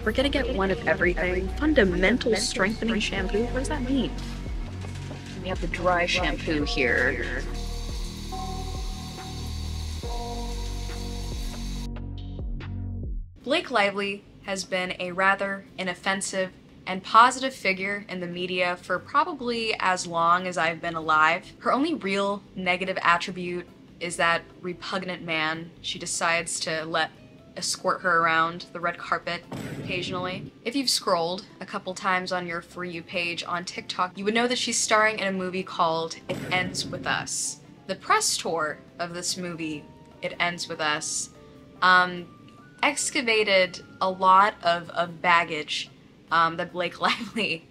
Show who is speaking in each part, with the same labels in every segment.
Speaker 1: We're gonna get one of everything. Fundamental strengthening shampoo? What does that mean? We have the dry shampoo here. Blake Lively has been a rather inoffensive and positive figure in the media for probably as long as I've been alive. Her only real negative attribute is that repugnant man she decides to let escort her around the red carpet occasionally. If you've scrolled a couple times on your For You page on TikTok, you would know that she's starring in a movie called It Ends With Us. The press tour of this movie, It Ends With Us, excavated a lot of baggage that Blake Lively,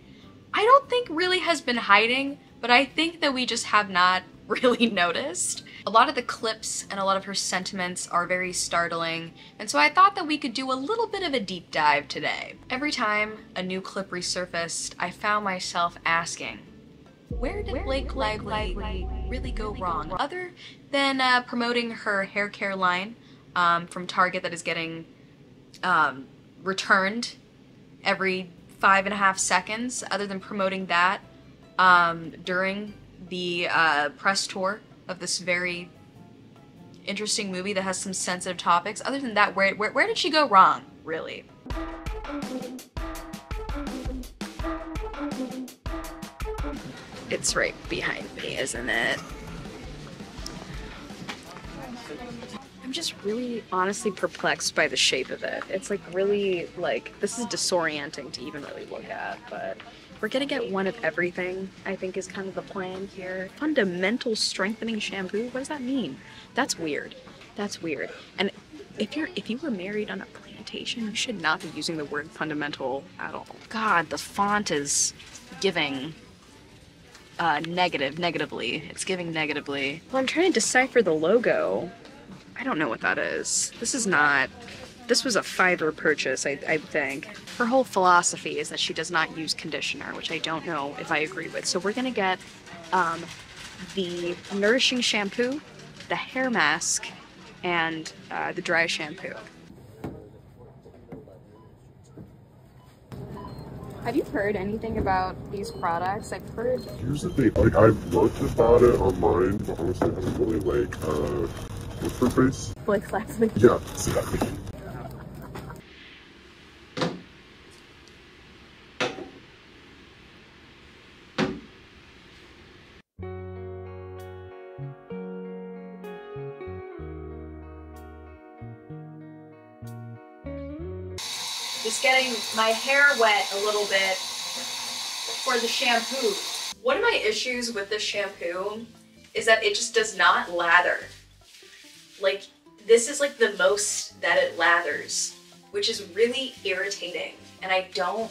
Speaker 1: I don't think really has been hiding, but I think that we just have not really noticed. A lot of the clips and a lot of her sentiments are very startling, and so I thought that we could do a little bit of a deep dive today. Every time a new clip resurfaced, I found myself asking, where did Blake Lively really go wrong? Other than promoting her hair care line from Target that is getting returned every 5.5 seconds, other than promoting that during the press tour of this very interesting movie that has some sensitive topics. Other than that, where did she go wrong, really? It's right behind me, isn't it? I'm just really honestly perplexed by the shape of it. It's like really, like, this is disorienting to even really look at, but we're gonna get one of everything, I think is kind of the plan here. Fundamental strengthening shampoo? What does that mean? That's weird. That's weird. And if you were married on a plantation, you should not be using the word fundamental at all. God, the font is giving negatively. It's giving negatively. Well, I'm trying to decipher the logo. I don't know what that is. This was a Fiverr purchase, I think. Her whole philosophy is that she does not use conditioner, which I don't know if I agree with. So we're gonna get the nourishing shampoo, the hair mask, and the dry shampoo. Have you heard anything about these products? I've heard...
Speaker 2: Here's the thing, like, I've looked about it online, but honestly I haven't really, like, what's her face?
Speaker 1: Blake Lively.
Speaker 2: Yeah, exactly.
Speaker 1: Just getting my hair wet a little bit for the shampoo. One of my issues with this shampoo is that it just does not lather. Like, this is like the most that it lathers, which is really irritating, and I don't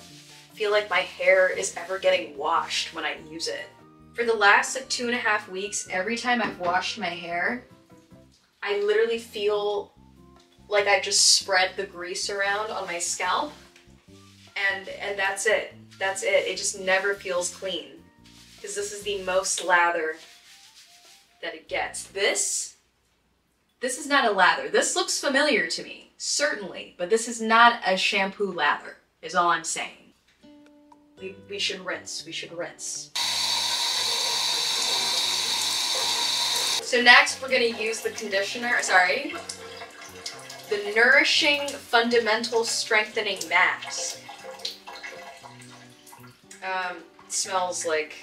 Speaker 1: feel like my hair is ever getting washed when I use it. For the last like 2.5 weeks, every time I've washed my hair, I literally feel like I just spread the grease around on my scalp, and that's it. That's it. It just never feels clean, because this is the most lather that it gets. This is not a lather. This looks familiar to me, certainly, but this is not a shampoo lather, is all I'm saying. We should rinse. We should rinse. So next, we're gonna use the conditioner, the Nourishing Fundamental Strengthening Mask. It smells like...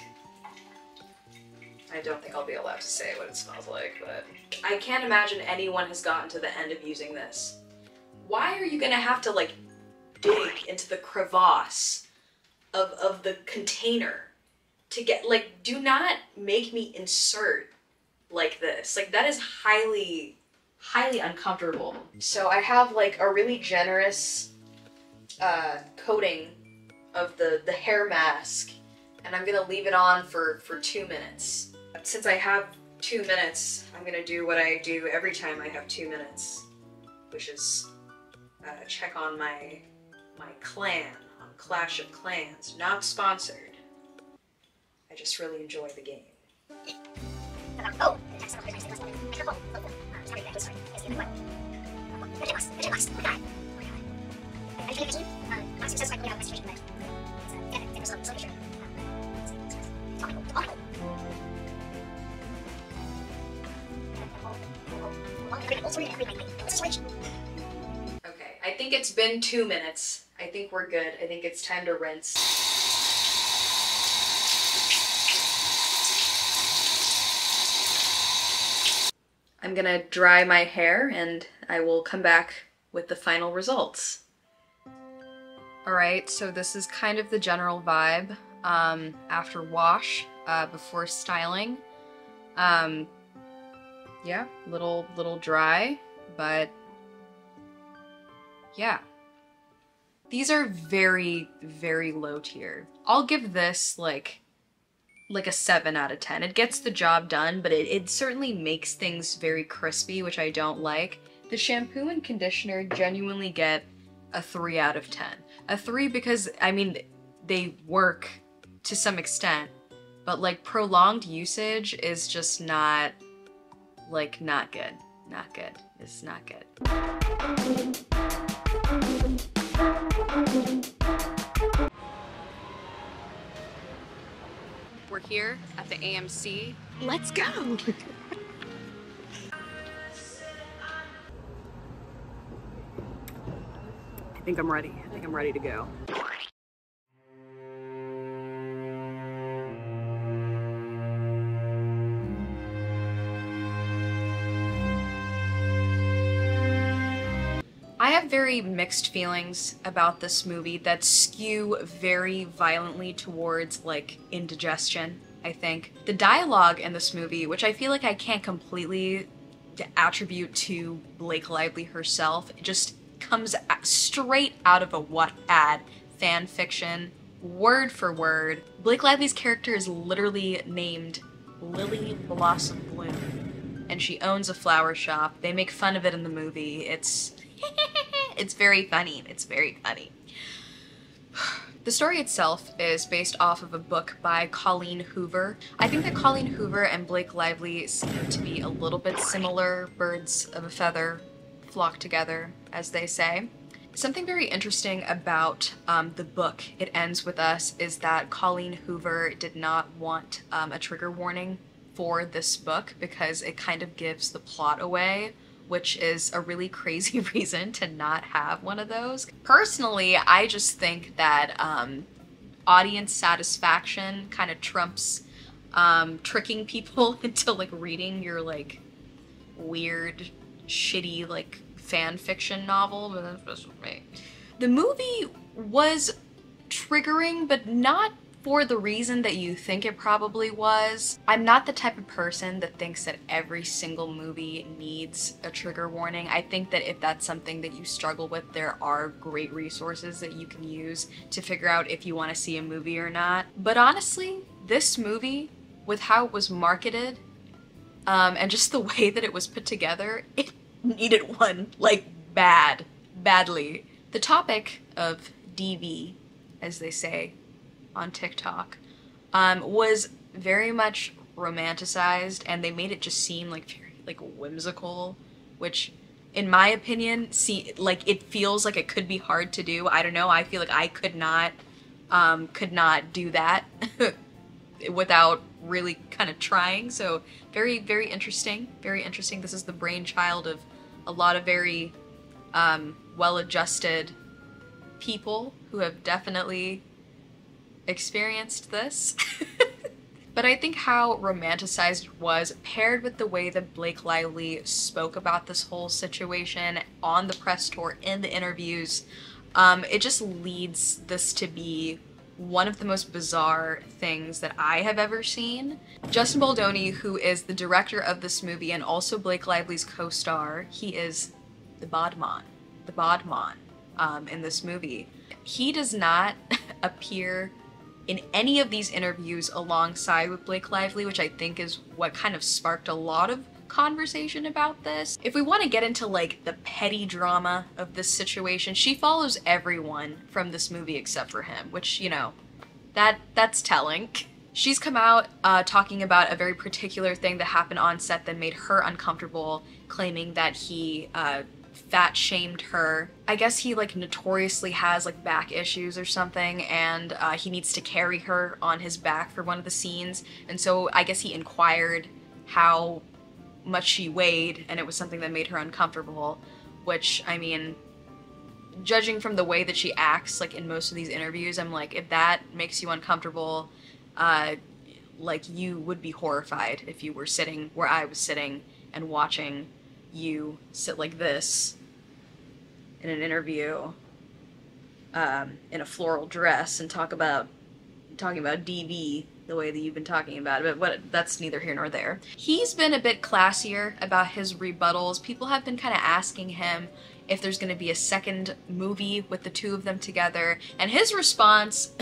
Speaker 1: I don't think I'll be allowed to say what it smells like, but... I can't imagine anyone has gotten to the end of using this. Why are you gonna have to, like, dig into the crevasse of the container to get, like, do not make me insert like this. Like, that is highly uncomfortable. So I have like a really generous coating of the hair mask, and I'm gonna leave it on for 2 minutes. Since I have 2 minutes, I'm gonna do what I do every time I have 2 minutes, which is check on my clan on Clash of Clans. Not sponsored. I just really enjoy the game. Okay, I think it's been 2 minutes. I think we're good. I think it's time to rinse. I'm gonna dry my hair and I will come back with the final results. Alright, so this is kind of the general vibe after wash, before styling. Yeah, little dry, but yeah. These are very, very low tier. I'll give this like a 7 out of 10. It gets the job done, but it certainly makes things very crispy, which I don't like. The shampoo and conditioner genuinely get a 3 out of 10. A 3 because, I mean, they work to some extent, but like prolonged usage is just not, like, not good. Not good. It's not good. We're here at the AMC. Let's go! I think I'm ready. I think I'm ready to go. I have very mixed feelings about this movie that skew very violently towards, like, indigestion, I think. The dialogue in this movie, which I feel like I can't completely attribute to Blake Lively herself, it just comes straight out of a Wattpad fan fiction, word for word. Blake Lively's character is literally named Lily Blossom Bloom, and she owns a flower shop. They make fun of it in the movie. It's very funny. It's very funny. The story itself is based off of a book by Colleen Hoover. I think that Colleen Hoover and Blake Lively seem to be a little bit similar. Birds of a feather flock together, as they say. Something very interesting about the book, It Ends With Us, is that Colleen Hoover did not want a trigger warning for this book because it kind of gives the plot away, which is a really crazy reason to not have one of those. Personally, I just think that audience satisfaction kind of trumps tricking people into like reading your like weird, shitty like fan fiction novel, but that's just me. The movie was triggering, but not for the reason that you think it probably was. I'm not the type of person that thinks that every single movie needs a trigger warning. I think that if that's something that you struggle with, there are great resources that you can use to figure out if you want to see a movie or not. But honestly, this movie, with how it was marketed, and just the way that it was put together, it needed one, like, badly. The topic of DV, as they say on TikTok, was very much romanticized, and they made it just seem like very like whimsical, which in my opinion, it feels like it could be hard to do. I don't know, I feel like I could not do that without really kind of trying. So very, very interesting, very interesting. This is the brainchild of a lot of very well-adjusted people who have definitely experienced this. But I think how romanticized it was, paired with the way that Blake Lively spoke about this whole situation on the press tour, in the interviews, it just leads this to be one of the most bizarre things that I have ever seen. Justin Baldoni, who is the director of this movie and also Blake Lively's co-star, he is the Bodman in this movie. He does not appear in any of these interviews alongside with Blake Lively, which I think is what kind of sparked a lot of conversation about this. If we want to get into like the petty drama of this situation, she follows everyone from this movie except for him, which, you know, that's telling. She's come out talking about a very particular thing that happened on set that made her uncomfortable, claiming that he fat shamed her. I guess he like notoriously has like back issues or something, and he needs to carry her on his back for one of the scenes, and so I guess he inquired how much she weighed, and it was something that made her uncomfortable, which, I mean, judging from the way that she acts like in most of these interviews, I'm like, if that makes you uncomfortable, like you would be horrified if you were sitting where I was sitting and watching you sit like this in an interview in a floral dress and talking about DV the way that you've been talking about it, but that's neither here nor there. He's been a bit classier about his rebuttals. People have been kind of asking him if there's going to be a second movie with the two of them together, and his response,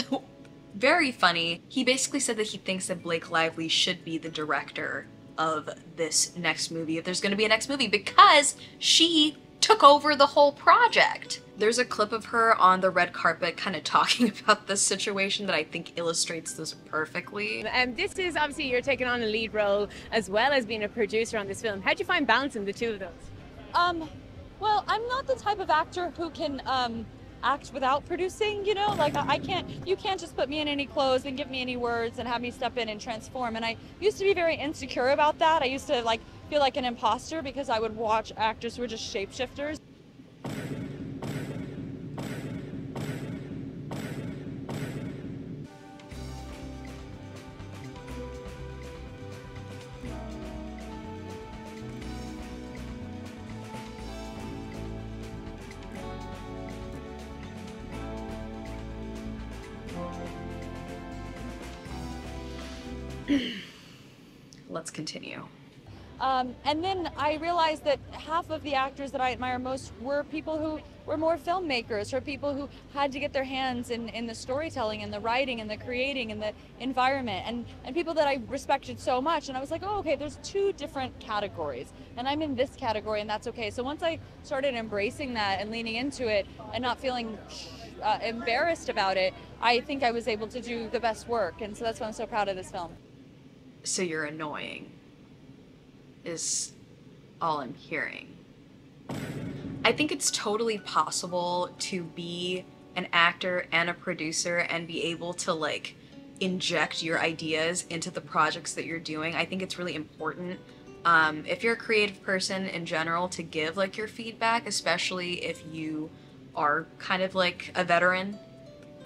Speaker 1: very funny, he basically said that he thinks that Blake Lively should be the director of this next movie, if there's going to be a next movie, because she took over the whole project. There's a clip of her on the red carpet kind of talking about this situation that I think illustrates this perfectly.
Speaker 3: This is obviously you're taking on a lead role as well as being a producer on this film. How'd you find balancing the two of those?
Speaker 4: Well, I'm not the type of actor who can act without producing, you know? Like, you can't just put me in any clothes and give me any words and have me step in and transform. And I used to be very insecure about that. I used to, like, feel like an imposter because I would watch actors who were just shapeshifters.
Speaker 1: Let's continue.
Speaker 4: And then I realized that half of the actors that I admire most were people who were more filmmakers, or people who had to get their hands in the storytelling and the writing and the creating and the environment, and people that I respected so much. And I was like, oh, okay, there's two different categories, and I'm in this category, and that's okay. So once I started embracing that and leaning into it and not feeling embarrassed about it, I think I was able to do the best work. And so that's why I'm so proud of this film.
Speaker 1: So you're annoying, is all I'm hearing. I think it's totally possible to be an actor and a producer and be able to like inject your ideas into the projects that you're doing. I think it's really important, if you're a creative person in general, to give like your feedback, especially if you are kind of like a veteran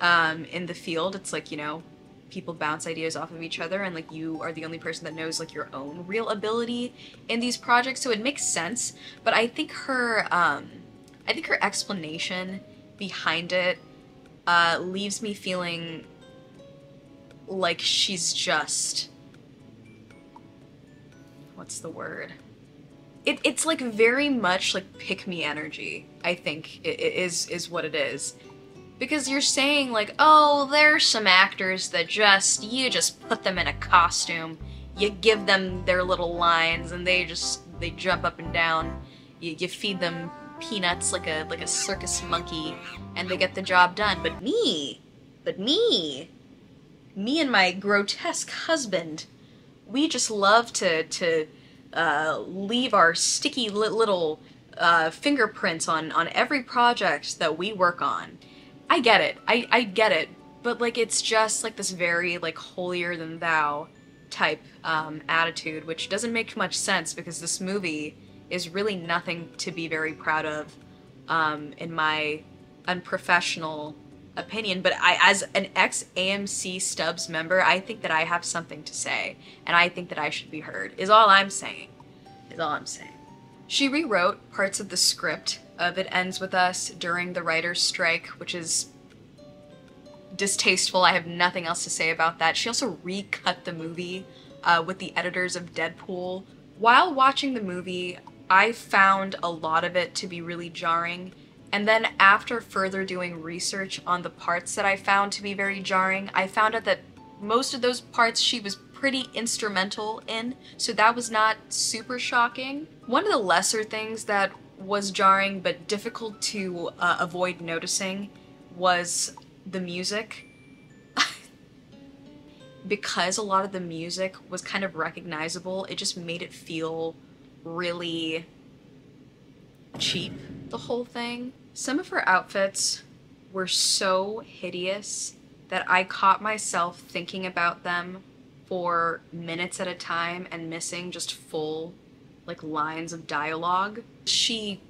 Speaker 1: in the field. It's like, you know, people bounce ideas off of each other, and like you are the only person that knows like your own real ability in these projects, so it makes sense. But I think her explanation behind it leaves me feeling like she's just, what's the word? It's like very much like pick me energy, I think is what it is. Because you're saying like, oh, there's some actors that you just put them in a costume, you give them their little lines, and they jump up and down. You feed them peanuts like a circus monkey, and they get the job done. But me and my grotesque husband, we just love to leave our sticky little fingerprints on every project that we work on. I get it. I get it. But, like, it's just, like, this very, like, holier-than-thou type attitude, which doesn't make much sense because this movie is really nothing to be very proud of, in my unprofessional opinion. But as an ex-AMC Stubbs member, I think that I have something to say, and I think that I should be heard, is all I'm saying. She rewrote parts of the script of It Ends With Us during the writer's strike, which is distasteful. I have nothing else to say about that. She also recut the movie with the editors of Deadpool. While watching the movie, I found a lot of it to be really jarring, and then after further doing research on the parts that I found to be very jarring, I found out that most of those parts she was pretty instrumental in, so that was not super shocking. One of the lesser things that was jarring but difficult to avoid noticing was the music. Because a lot of the music was kind of recognizable, it just made it feel really cheap the whole thing. Some of her outfits were so hideous that I caught myself thinking about them for minutes at a time and missing just full, like, lines of dialogue. She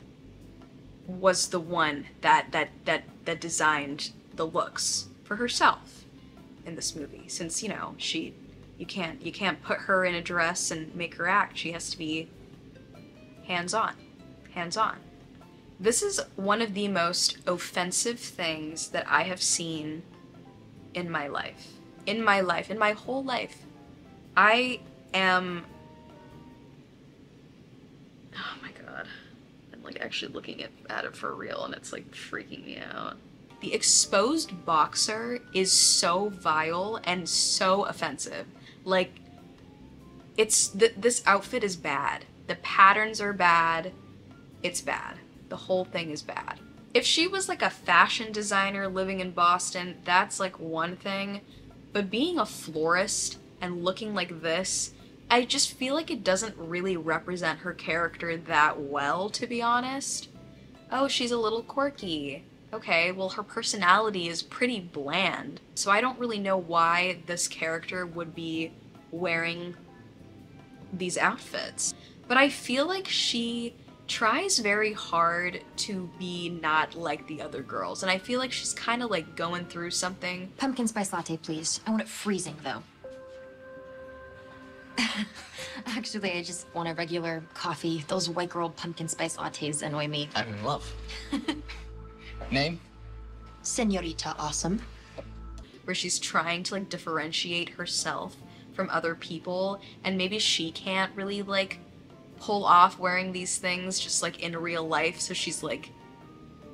Speaker 1: was the one that designed the looks for herself in this movie, since, you know, you can't put her in a dress and make her act. She has to be hands-on. This is one of the most offensive things that I have seen in my life. In my whole life. I am... Oh my god. I'm like actually looking at it for real and it's like freaking me out. The exposed boxer is so vile and so offensive. Like, this outfit is bad. The patterns are bad. It's bad. The whole thing is bad. If she was like a fashion designer living in Boston, that's like one thing. But being a florist and looking like this, I just feel like it doesn't really represent her character that well, to be honest. Oh, she's a little quirky. Okay, well, her personality is pretty bland. So I don't really know why this character would be wearing these outfits. But I feel like she tries very hard to be not like the other girls, and I feel like she's kind of like going through something.
Speaker 5: Pumpkin spice latte, please. I want it freezing, though. Actually, I just want a regular coffee. Those white girl pumpkin spice lattes annoy me.
Speaker 6: I'm in love. Name?
Speaker 5: Senorita Awesome.
Speaker 1: Where she's trying to like differentiate herself from other people, and maybe she can't really like pull off wearing these things just like in real life, so she's like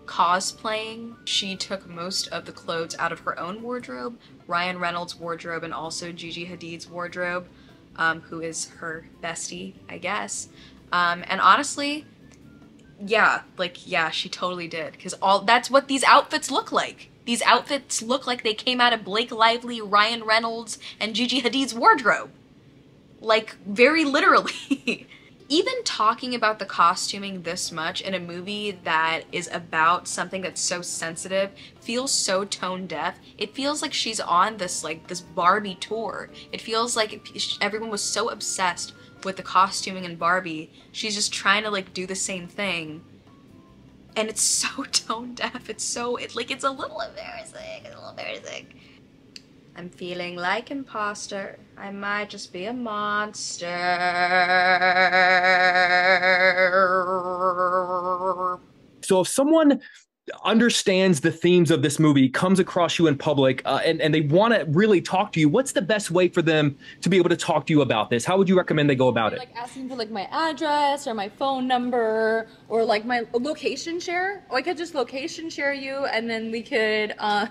Speaker 1: cosplaying. She took most of the clothes out of her own wardrobe, Ryan Reynolds' wardrobe, and also Gigi Hadid's wardrobe, who is her bestie, I guess. And honestly, yeah, she totally did, because that's what these outfits look like. These outfits look like they came out of Blake Lively, Ryan Reynolds, and Gigi Hadid's wardrobe. Like, very literally. Even talking about the costuming this much in a movie that is about something that's so sensitive feels so tone deaf. It feels like she's on this Barbie tour. It feels like everyone was so obsessed with the costuming in Barbie. She's just trying to like do the same thing. And it's so tone deaf. It's a little embarrassing. I'm feeling like imposter. I might just be a monster.
Speaker 7: So if someone understands the themes of this movie, comes across you in public, and they want to really talk to you, what's the best way for them to be able to talk to you about this? How would you recommend they go about it?
Speaker 4: Like asking for like my address or my phone number or like my location share. Or I could just location share you, and then we could. I'm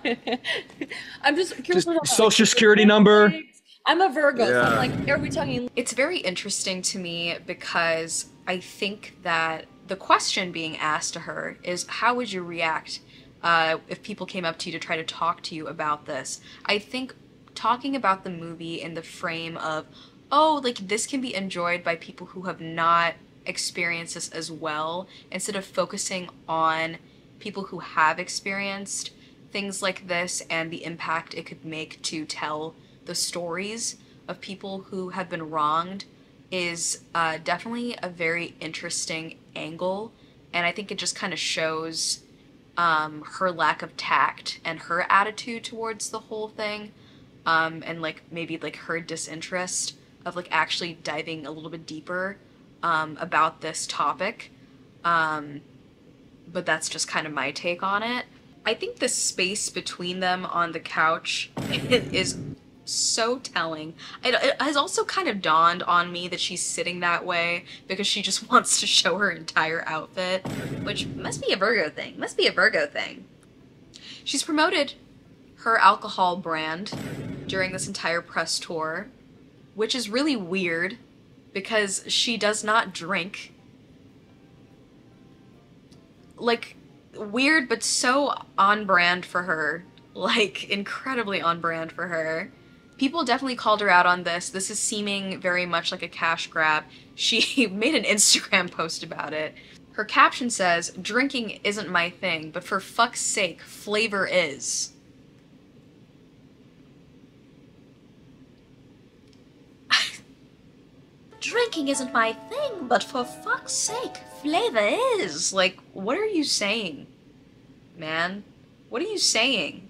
Speaker 4: just curious.
Speaker 7: Just social security number.
Speaker 4: I'm a Virgo, so I'm
Speaker 2: Yeah.
Speaker 4: like, are we talking?
Speaker 1: It's very interesting to me because I think that the question being asked to her is, how would you react if people came up to you to try to talk to you about this? I think talking about the movie in the frame of, oh, like this can be enjoyed by people who have not experienced this as well, instead of focusing on people who have experienced things like this and the impact it could make to tell the stories of people who have been wronged, is definitely a very interesting angle, and I think it just kind of shows her lack of tact and her attitude towards the whole thing, and like maybe like her disinterest of like actually diving a little bit deeper about this topic, but that's just kind of my take on it. I think the space between them on the couch is so telling. It has also kind of dawned on me that she's sitting that way because she just wants to show her entire outfit, which must be a Virgo thing. She's promoted her alcohol brand during this entire press tour, which is really weird because she does not drink. Like, weird, but so on brand for her. Like, incredibly on brand for her. People definitely called her out on this. This is seeming very much like a cash grab. She made an Instagram post about it. Her caption says, "Drinking isn't my thing, but for fuck's sake, flavor is." Drinking isn't my thing, but for fuck's sake, flavor is. Like, what are you saying, man? What are you saying?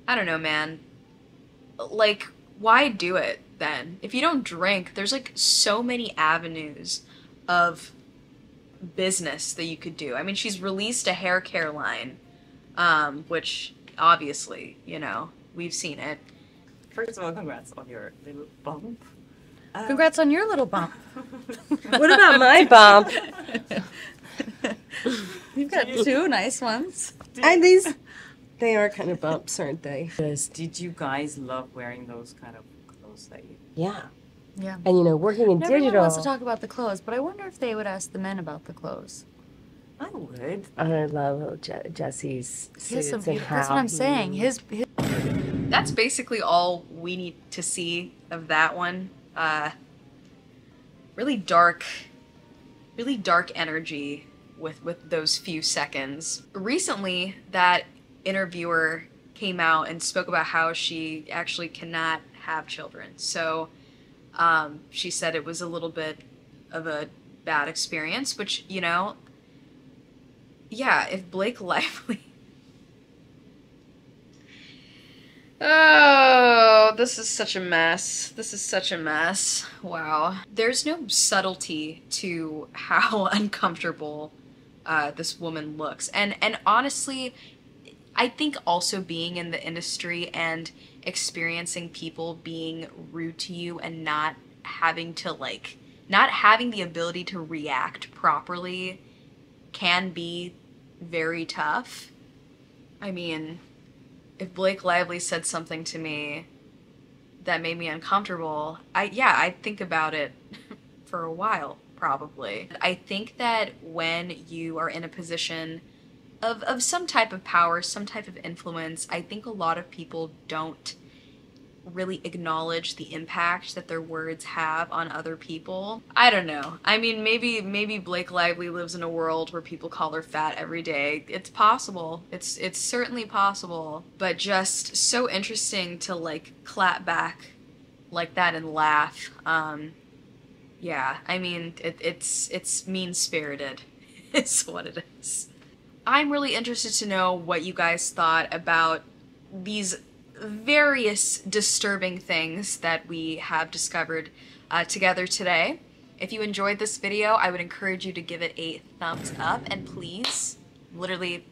Speaker 1: I don't know, man. Like, why do it then? If you don't drink, there's like so many avenues of business that you could do. I mean, she's released a hair care line, which obviously, you know, we've seen it.
Speaker 8: First of all, congrats on your little bump.
Speaker 4: Congrats on your little bump.
Speaker 9: What about my bump?
Speaker 4: You've got two nice ones.
Speaker 9: And these, they are kind of bumps, aren't they?
Speaker 8: Did you guys love wearing those kind of clothes that you...
Speaker 9: Yeah.
Speaker 4: Yeah.
Speaker 9: And you know, working in
Speaker 4: Everyone
Speaker 9: digital.
Speaker 4: wants to talk about the clothes, but I wonder if they would ask the men about the clothes.
Speaker 8: I would.
Speaker 9: I love Jesse's suits and how
Speaker 4: that's what I'm saying. His
Speaker 1: That's basically all we need to see of that one. Really dark energy with those few seconds. Recently, that interviewer came out and spoke about how she actually cannot have children. So she said it was a little bit of a bad experience, which, you know, yeah, if Blake Lively... Oh, this is such a mess. This is such a mess. Wow. There's no subtlety to how uncomfortable this woman looks. And honestly, I think also being in the industry and experiencing people being rude to you and not having to, like, not having the ability to react properly can be very tough. I mean, if Blake Lively said something to me that made me uncomfortable, I'd think about it for a while, probably. I think that when you are in a position of some type of power, some type of influence, I think a lot of people don't really acknowledge the impact that their words have on other people. I don't know. I mean, maybe Blake Lively lives in a world where people call her fat every day. It's possible. It's certainly possible. But just so interesting to, like, clap back like that and laugh. Yeah, I mean, it's mean-spirited. It's what it is. I'm really interested to know what you guys thought about these various disturbing things that we have discovered together today. If you enjoyed this video, I would encourage you to give it a thumbs up, and please, literally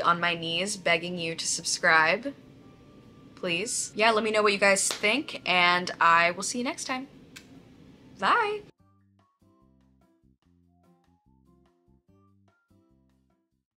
Speaker 1: on my knees begging you to subscribe. Please. Yeah, let me know what you guys think, and I will see you next time. Bye!